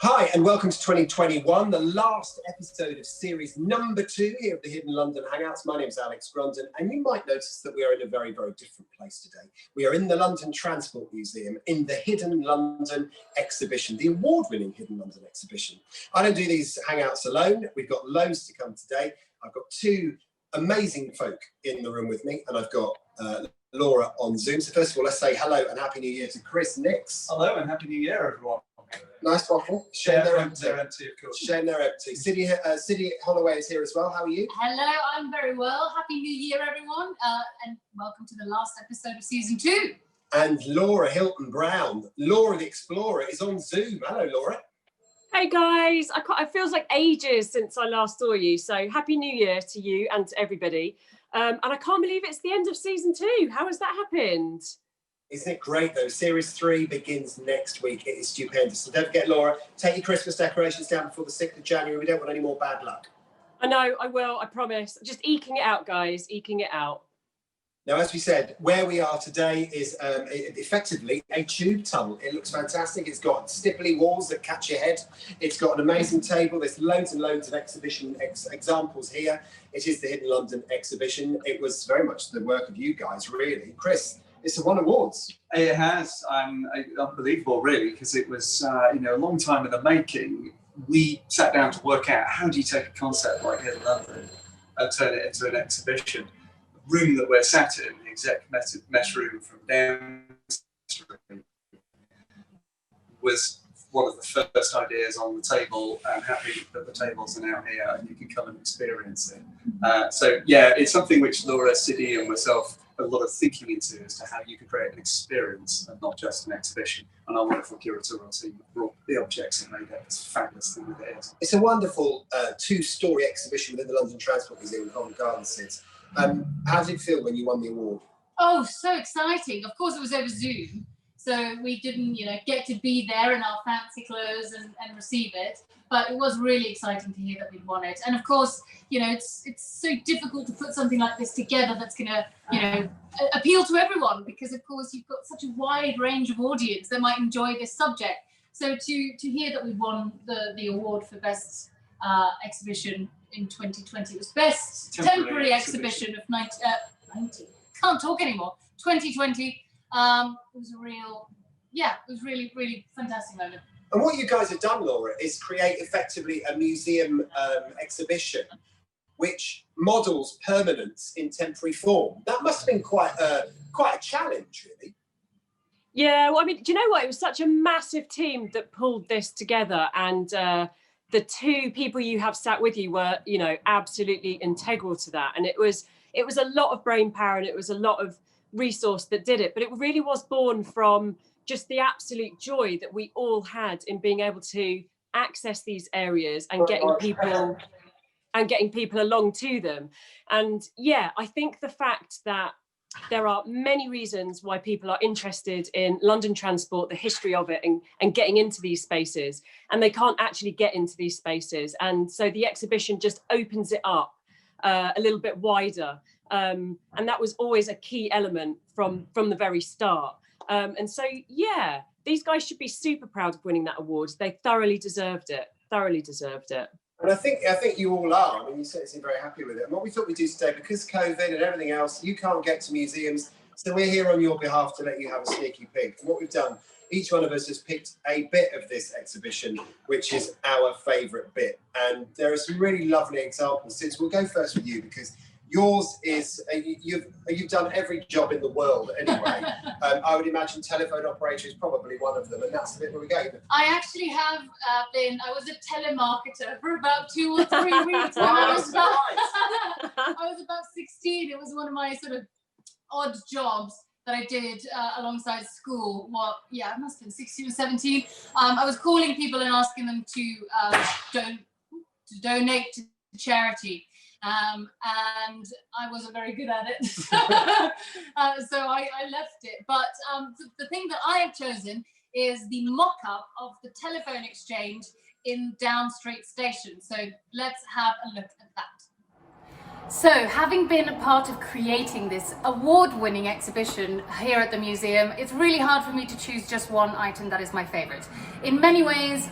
Hi, and welcome to 2021, the last episode of series number 2 here at the Hidden London Hangouts. My name's Alex Grundon, and you might notice that we are in a very, very different place today. We are in the London Transport Museum in the Hidden London exhibition, the award-winning Hidden London exhibition. I don't do these Hangouts alone. We've got loads to come today. I've got two amazing folk in the room with me, and I've got Laura on Zoom. So first of all, let's say hello and Happy New Year to Chris Nix. Hello and Happy New Year, everyone. Nice waffle. Shane, they're empty. They're empty, of course. Shane, they're empty. Siddy Holloway is here as well. How are you? Hello, I'm very well. Happy New Year, everyone. And welcome to the last episode of season 2. And Laura Hilton Brown, Laura the Explorer, is on Zoom. Hello, Laura. Hey guys, it feels like ages since I last saw you. So Happy New Year to you and to everybody. And I can't believe it's the end of season 2. How has that happened? Isn't it great though? Series 3 begins next week. It is stupendous. So don't forget, Laura, take your Christmas decorations down before the 6th of January. We don't want any more bad luck. I know, I will, I promise. Just eking it out, guys, eking it out. Now, as we said, where we are today is effectively a tube tunnel. It looks fantastic. It's got stipply walls that catch your head. It's got an amazing table. There's loads and loads of exhibition examples here. It is the Hidden London exhibition. It was very much the work of you guys, really. Chris, it's won awards. It has. Unbelievable, really, because it was a long time in the making. We sat down to work out how do you take a concept like Hidden London and turn it into an exhibition. The room that we're sat in, the exec mess room from downstream, was one of the first ideas on the table. I'm happy that the tables are now here and you can come and experience it. So yeah, it's something which Laura, Siddy and myself a lot of thinking into as to how you can create an experience and not just an exhibition. And our wonderful curatorial team brought the objects and made it this fabulous thing that it is. It's a wonderful two-storey exhibition within the London Transport Museum in Covent Garden, Sid. How did it feel when you won the award? Oh, so exciting. Of course, it was over Zoom. So we didn't, get to be there in our fancy clothes and receive it. But it was really exciting to hear that we'd won it. And of course, it's so difficult to put something like this together that's going to, appeal to everyone, because of course you've got such a wide range of audience that might enjoy this subject. So to hear that we won the award for best exhibition in 2020, it was best temporary exhibition of 2020. It was it was really, really fantastic moment. And what you guys have done, Laura, is create effectively a museum exhibition which models permanence in temporary form. That must have been quite a challenge, really. Yeah, well, I mean, do you know what? It was such a massive team that pulled this together, and the two people you have sat with you were, absolutely integral to that. And it was a lot of brain power and it was a lot of resource that did it, but it really was born from just the absolute joy that we all had in being able to access these areas and getting people along to them. And yeah, I think the fact that there are many reasons why people are interested in London transport, the history of it, and getting into these spaces, and they can't actually get into these spaces. And so the exhibition just opens it up a little bit wider. And that was always a key element from the very start. And so, yeah, these guys should be super proud of winning that award. They thoroughly deserved it. And I think you all are. I mean, you certainly seem very happy with it. And what we thought we'd do today, because COVID and everything else, you can't get to museums. So we're here on your behalf to let you have a sneaky peek. And what we've done, each one of us has picked a bit of this exhibition, which is our favourite bit. And there are some really lovely examples. Since we'll go first with you, because yours is, you've done every job in the world anyway. I would imagine telephone operator is probably one of them, and that's the bit where we go. I actually have I was a telemarketer for about 2 or 3 weeks. I was about 16. It was one of my sort of odd jobs that I did alongside school. I must have been 16 or 17. I was calling people and asking them to donate to charity. And I wasn't very good at it, so I left it. But the thing that I have chosen is the mock-up of the telephone exchange in Down Street Station. So let's have a look at that. So, having been a part of creating this award-winning exhibition here at the museum, it's really hard for me to choose just one item that is my favourite. In many ways,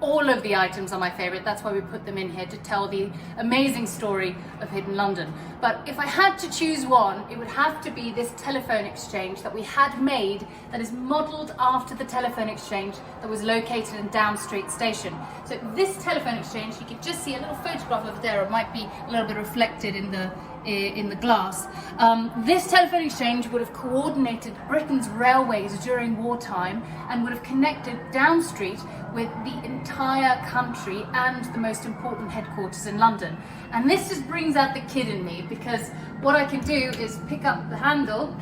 all of the items are my favorite. That's why we put them in here, to tell the amazing story of Hidden London. But if I had to choose one, it would have to be this telephone exchange that we had made, that is modelled after the telephone exchange that was located in Down Street Station. So this telephone exchange, you can just see a little photograph of there. It might be a little bit reflected in the glass. This telephone exchange would have coordinated Britain's railways during wartime and would have connected Down Street with the entire country and the most important headquarters in London. And this just brings out the kid in me, because what I can do is pick up the handle.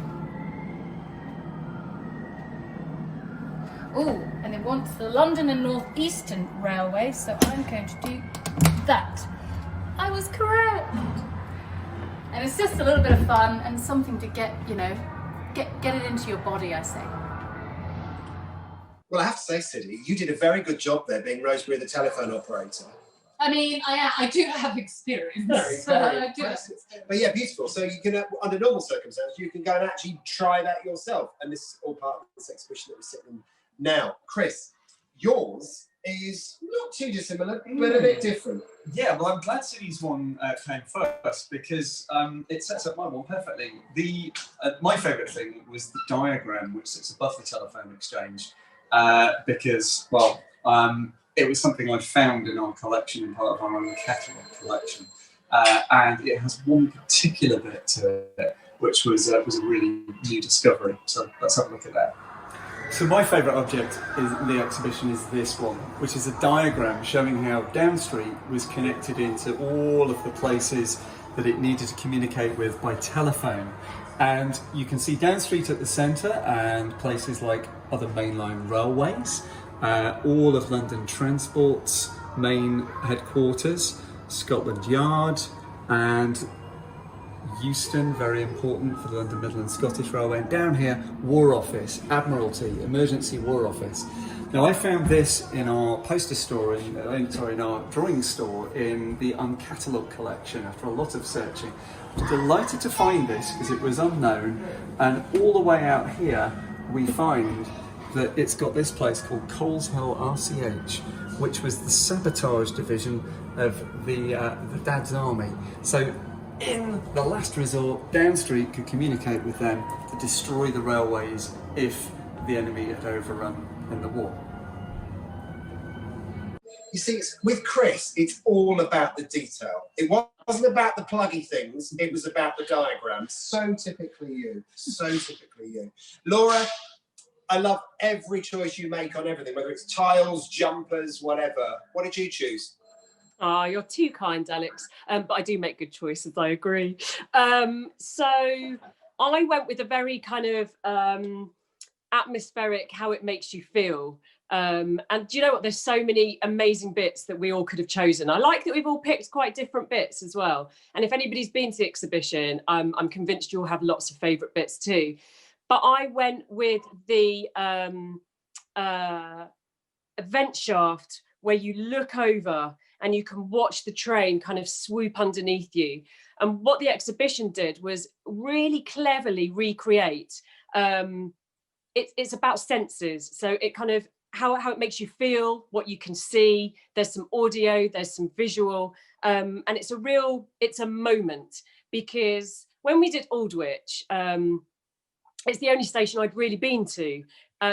Oh, and it wants the London and North Eastern Railway, so I'm going to do that. I was correct. And it's just a little bit of fun and something to get, you know, get it into your body, I say. Well, I have to say, Sidney, you did a very good job there, being Rosemary the telephone operator. I mean, I do have experience. Very, So very I do have impressive. experience. But yeah, beautiful. So you can, under normal circumstances, you can go and actually try that yourself. And this is all part of this exhibition that we're sitting in now. Chris, yours is not too dissimilar, but a bit different. Yeah, well, I'm glad Sidney's one came first, because it sets up my one perfectly. My favourite thing was the diagram which sits above the telephone exchange, because, well, it was something I found in our collection, in part of our own catalogue collection, and it has one particular bit to it which was a really new discovery. So let's have a look at that. So my favourite object in the exhibition is this one, which is a diagram showing how Down Street was connected into all of the places that it needed to communicate with by telephone. And you can see Down Street at the centre, and places like other mainline railways, all of London Transport's main headquarters, Scotland Yard, and Euston, very important for the London Midland Scottish Railway. And down here, War Office, Admiralty, Emergency War Office. Now, I found this in our poster store, in our drawing store in the Uncatalogued collection after a lot of searching. I was delighted to find this because it was unknown, and all the way out here we find that it's got this place called Coleshill RCH, which was the sabotage division of the Dad's army. So in the last resort, Down Street could communicate with them to destroy the railways if the enemy had overrun in the war. You see, with Chris, it's all about the detail. It wasn't about the pluggy things, it was about the diagram. So typically you, so typically you. Laura, I love every choice you make on everything, whether it's tiles, jumpers, whatever. What did you choose? Oh, you're too kind, Alex. But I do make good choices, I agree. So I went with a very kind of atmospheric, how it makes you feel. And do you know what? There's so many amazing bits that we all could have chosen. I like that we've all picked quite different bits as well. And if anybody's been to the exhibition, I'm convinced you'll have lots of favourite bits too. But I went with the vent shaft, where you look over and you can watch the train kind of swoop underneath you. And what the exhibition did was really cleverly recreate. It's about senses. So it kind of, how it makes you feel, what you can see. There's some audio, there's some visual. And it's a moment, because when we did Aldwych, it's the only station I'd really been to.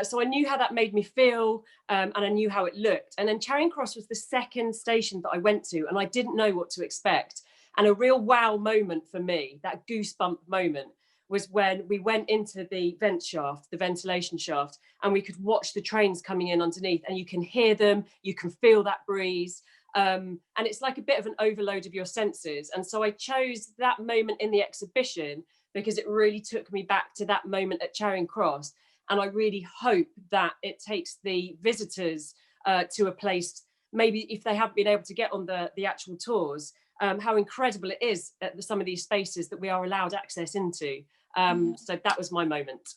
So I knew how that made me feel, and I knew how it looked. And then Charing Cross was the second station that I went to, and I didn't know what to expect. And a real wow moment for me, that goosebump moment, was when we went into the vent shaft, the ventilation shaft, and we could watch the trains coming in underneath, and you can hear them, you can feel that breeze. And it's like a bit of an overload of your senses. And so I chose that moment in the exhibition because it really took me back to that moment at Charing Cross. And I really hope that it takes the visitors to a place, maybe if they haven't been able to get on the actual tours, how incredible it is at some of these spaces that we are allowed access into. So that was my moment.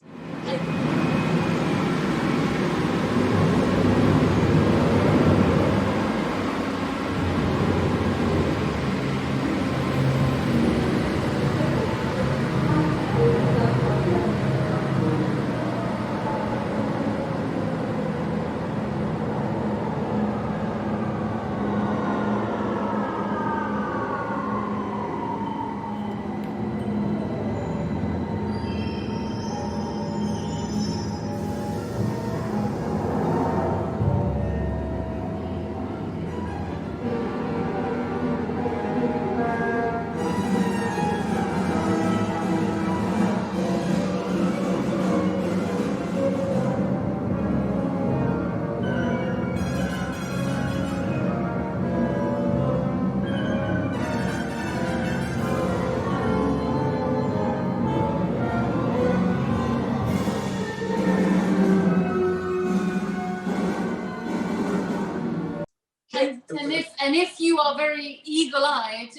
are very eagle-eyed,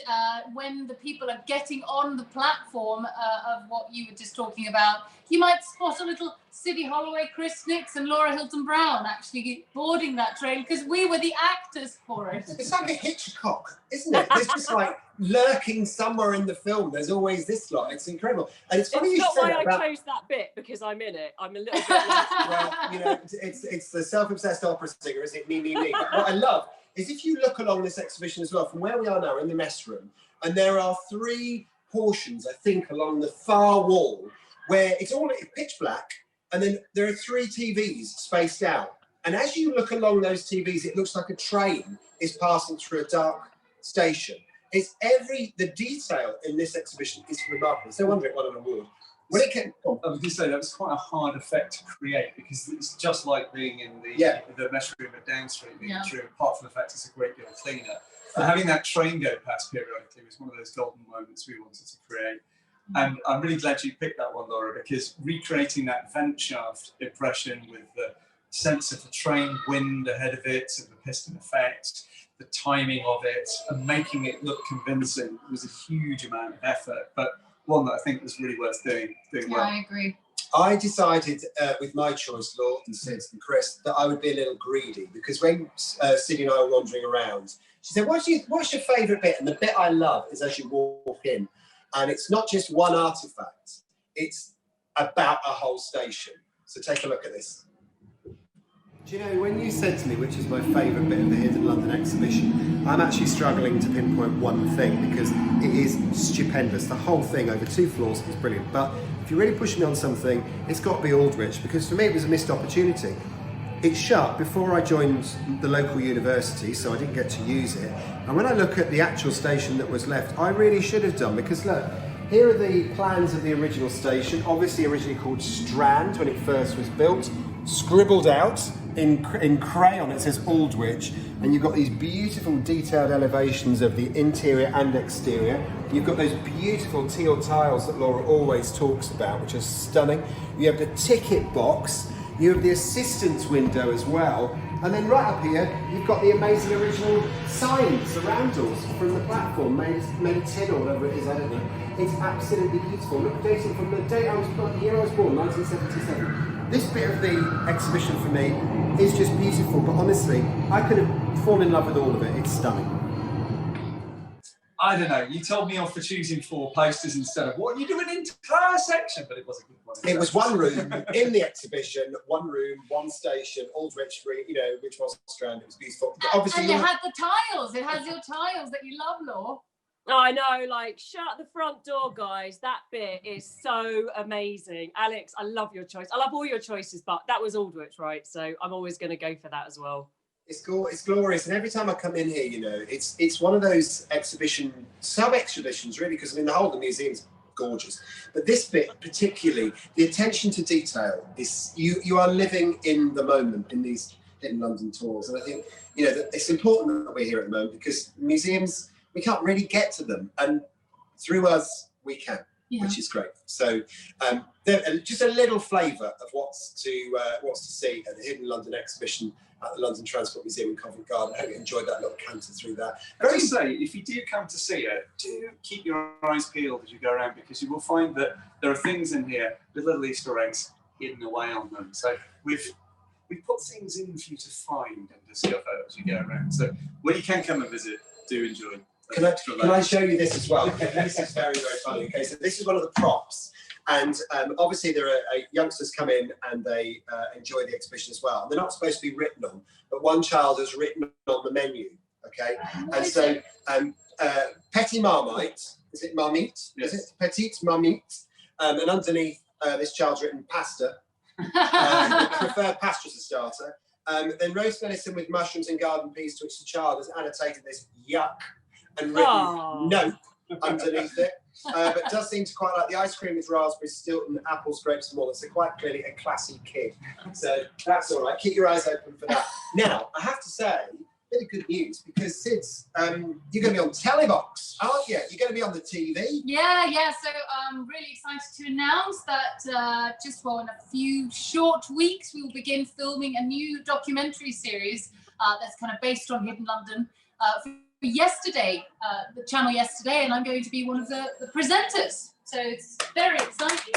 when the people are getting on the platform of what you were just talking about, you might spot a little Siddy Holloway, Chris Nicks and Laura Hilton Brown actually boarding that train because we were the actors for it. It's like a Hitchcock, isn't it? There's just like lurking somewhere in the film. There's always this lot. It's incredible. And it's funny It's you not say why that I about... chose that bit, because I'm in it. I'm a little bit like... Well, you know, it's the self-obsessed opera singer, is it? Me, me, me. But what I love is if you look along this exhibition as well, from where we are now, in the mess room, and there are 3 portions, I think, along the far wall, where it's all pitch black, and then there are 3 TVs spaced out. And as you look along those TVs, it looks like a train is passing through a dark station. The detail in this exhibition is remarkable. It's no wonder it won an award. When it came, I was going to say that was quite a hard effect to create because it's just like being in the mesh room at Down Street, being true, apart from the fact it's a great deal cleaner. Having that train go past periodically was one of those golden moments we wanted to create. And I'm really glad you picked that one, Laura, because recreating that vent shaft impression with the sense of the train wind ahead of it and the piston effect, the timing of it, and making it look convincing was a huge amount of effort, but one that I think was really worth doing well. I agree. I decided with my choice, Laura and Sid and Chris, that I would be a little greedy because when Siddy and I were wandering around, she said, what's your favourite bit? And the bit I love is as you walk in, and it's not just one artefact, it's about a whole station. So take a look at this. Do you know, when you said to me which is my favourite bit of the Hidden London exhibition, I'm actually struggling to pinpoint one thing because it is stupendous. The whole thing over 2 floors is brilliant. But if you really push me on something, it's got to be Aldwych, because for me it was a missed opportunity. It shut before I joined the local university, so I didn't get to use it. And when I look at the actual station that was left, I really should have done, because look, here are the plans of the original station, obviously originally called Strand when it first was built, scribbled out in crayon, it says Aldwych, and you've got these beautiful detailed elevations of the interior and exterior. You've got those beautiful teal tiles that Laura always talks about, which are stunning. You have the ticket box, you have the assistance window as well, and then right up here, you've got the amazing original sign, surroundals from the platform, made of tin or whatever it is, I don't know. It's absolutely beautiful. Look, dating from the day I was born, the year I was born, 1977. This bit of the exhibition for me is just beautiful, but honestly, I could have fallen in love with all of it. It's stunning. I don't know, you told me off for choosing 4 posters instead of what you do an entire section, but it was a good one. It was one room in the exhibition, one room, one station, Aldwych, you know, which was Strand. It was beautiful. Obviously, and it had the tiles. It has your tiles that you love, Law. Oh, I know, like, shut the front door, guys. That bit is so amazing. Alex, I love your choice. I love all your choices, but that was Aldwych, right? So I'm always going to go for that as well. It's glorious, and every time I come in here, you know, it's one of those sub-exhibitions, really, because I mean the whole of the museum's gorgeous, but this bit particularly, the attention to detail is you are living in the moment in these Hidden London tours, and I think, you know, that it's important that we're here at the moment because museums, we can't really get to them, and through us we can, which is great. So just a little flavour of what's to see at the Hidden London exhibition at the London Transport Museum in Covent Garden. I hope you enjoyed that little canter through that. I just say, if you do come to see it, do keep your eyes peeled as you go around, because you will find that there are things in here with little Easter eggs hidden away on them. So we've put things in for you to find and discover as you go around. So when you can come and visit, do enjoy. Can I show you this as well? This is very, very funny. Okay, so this is one of the props. And obviously there are youngsters come in and they enjoy the exhibition as well. They're not supposed to be written on, but one child has written on the menu, okay? And so Petit Marmite, is it Marmite? Yes. Is it Petite Marmite? And underneath this child's written pasta, preferred pasta as a starter. Then roast venison with mushrooms and garden peas, to which the child has annotated this yuck and written nope underneath it. But does seem to quite like the ice cream with raspberries, Stilton, apples, grapes and walnuts. So quite clearly a classy kid. So that's all right. Keep your eyes open for that. Now, I have to say, really good news, because Sid's, you're going to be on Telebox, aren't you? You're going to be on the TV. Yeah. So I'm really excited to announce that just in a few short weeks, we will begin filming a new documentary series that's kind of based on Hidden London. For yesterday, the channel yesterday, and I'm going to be one of the presenters. So it's very exciting.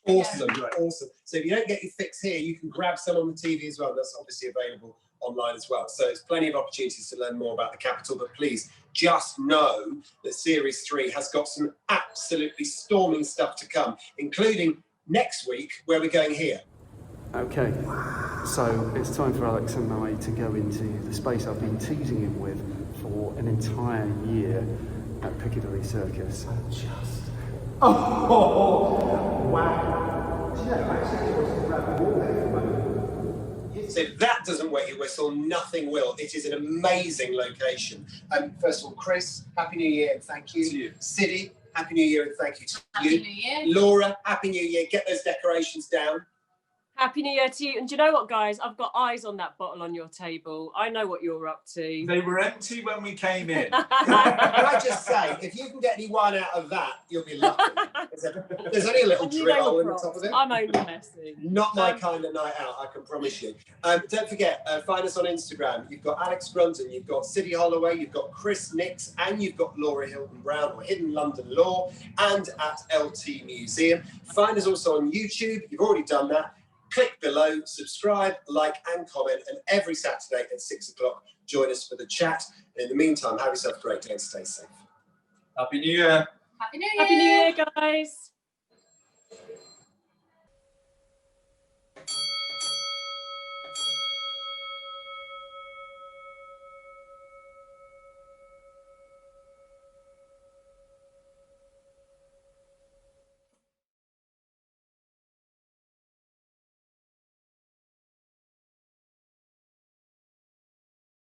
Awesome, awesome. So if you don't get your fix here, you can grab some on the TV as well. That's obviously available online as well. So there's plenty of opportunities to learn more about the capital, but please just know that Series 3 has got some absolutely storming stuff to come, including next week, where we're going here. Okay, so it's time for Alex and I to go into the space I've been teasing him with for an entire year at Piccadilly Circus. Wow. So if that doesn't wet your whistle, nothing will. It is an amazing location. First of all, Chris, Happy New Year and thank you. To you. Siddy, Happy New Year and thank you to Happy you. New Year. Laura, Happy New Year. Get those decorations down. Happy New Year to you. And do you know what, guys? I've got eyes on that bottle on your table. I know what you're up to. They were empty when we came in. Can I just say, if you can get any wine out of that, you'll be lucky. There's only a little And you drip know hole the in the props. top of it. I'm only messing. Not my kind of night out, I can promise you. Don't forget, find us on Instagram. You've got Alex Brunton, you've got Siddy Holloway, you've got Chris Nix, and you've got Laura Hilton Brown, or Hidden London Law, and at LT Museum. Find us also on YouTube. You've already done that. Click below, subscribe, like, and comment. And every Saturday at 6 o'clock, join us for the chat. And in the meantime, have yourself a great day and stay safe. Happy New Year. Happy New Year. Happy New Year, guys.